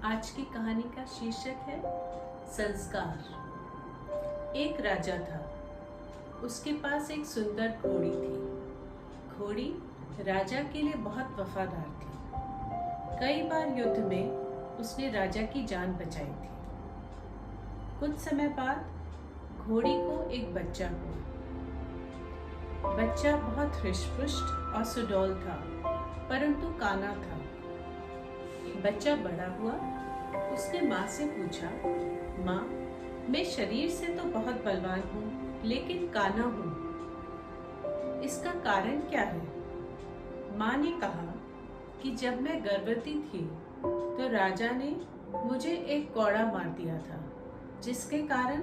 आज की कहानी का शीर्षक है संस्कार। एक राजा था। उसके पास एक सुंदर घोड़ी थी। घोड़ी राजा के लिए बहुत वफादार थी। कई बार युद्ध में उसने राजा की जान बचाई थी। कुछ समय बाद घोड़ी को एक बच्चा हुआ। बच्चा बहुत हृष्ट-पुष्ट और सुडौल था, परंतु काना था। बच्चा बड़ा हुआ। उसने माँ से पूछा, माँ, मैं शरीर से तो बहुत बलवान हूँ, लेकिन काना हूँ। इसका कारण क्या है? माँ ने कहा कि जब मैं गर्भवती थी तो राजा ने मुझे एक कौड़ा मार दिया था, जिसके कारण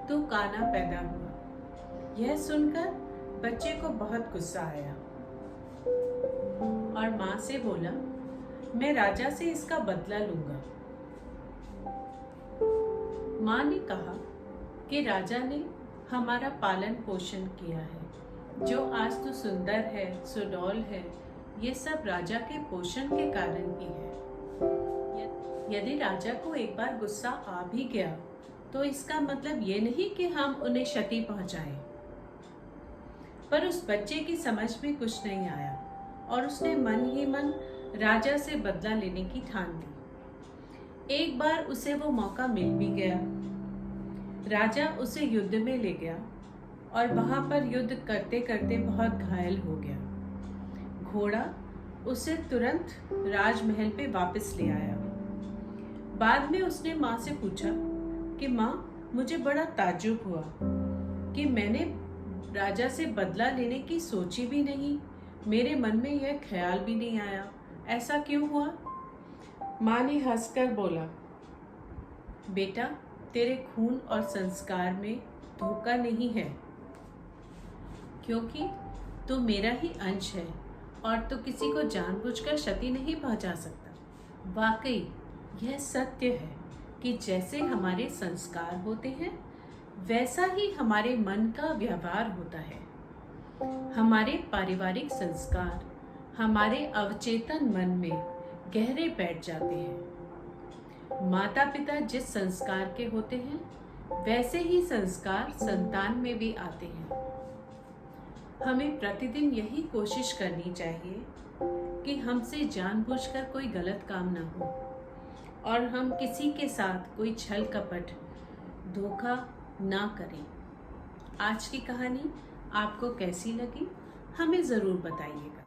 तू काना पैदा हुआ। यह सुनकर बच्चे को बहुत गुस्सा आया और माँ से बोला, मैं राजा से इसका बदला लूंगा। माँ ने कहा कि राजा ने हमारा पालन पोषण किया है। जो आज तू सुंदर है, सुडौल है, ये सब राजा के पोषण के कारण ही है। यदि राजा को एक बार गुस्सा आ भी गया तो इसका मतलब ये नहीं कि हम उन्हें क्षति पहुंचाएं। पर उस बच्चे की समझ में कुछ नहीं आया और उसने मन ही मन राजा से बदला लेने की ठान ली। एक बार उसे वो मौका मिल भी गया। राजा उसे युद्ध में ले गया और वहां पर युद्ध करते करते बहुत घायल हो गया। घोड़ा उसे तुरंत राजमहल पे वापस ले आया। बाद में उसने माँ से पूछा कि माँ, मुझे बड़ा ताज्जुब हुआ कि मैंने राजा से बदला लेने की सोची भी नहीं, मेरे मन में यह ख्याल भी नहीं आया। ऐसा क्यों हुआ? माँ ने हंसकर बोला, बेटा, तेरे खून और संस्कार में धोखा नहीं है, क्योंकि तू मेरा ही अंश है और तू किसी को जानबूझकर क्षति नहीं पहुंचा सकता। वाकई यह सत्य है कि जैसे हमारे संस्कार होते हैं, वैसा ही हमारे मन का व्यवहार होता है। हमारे पारिवारिक संस्कार हमारे अवचेतन मन में गहरे बैठ जाते हैं। माता पिता जिस संस्कार के होते हैं, वैसे ही संस्कार संतान में भी आते हैं। हमें प्रतिदिन यही कोशिश करनी चाहिए कि हमसे जानबूझकर कोई गलत काम ना हो और हम किसी के साथ कोई छल कपट, धोखा ना करें। आज की कहानी आपको कैसी लगी, हमें ज़रूर बताइएगा।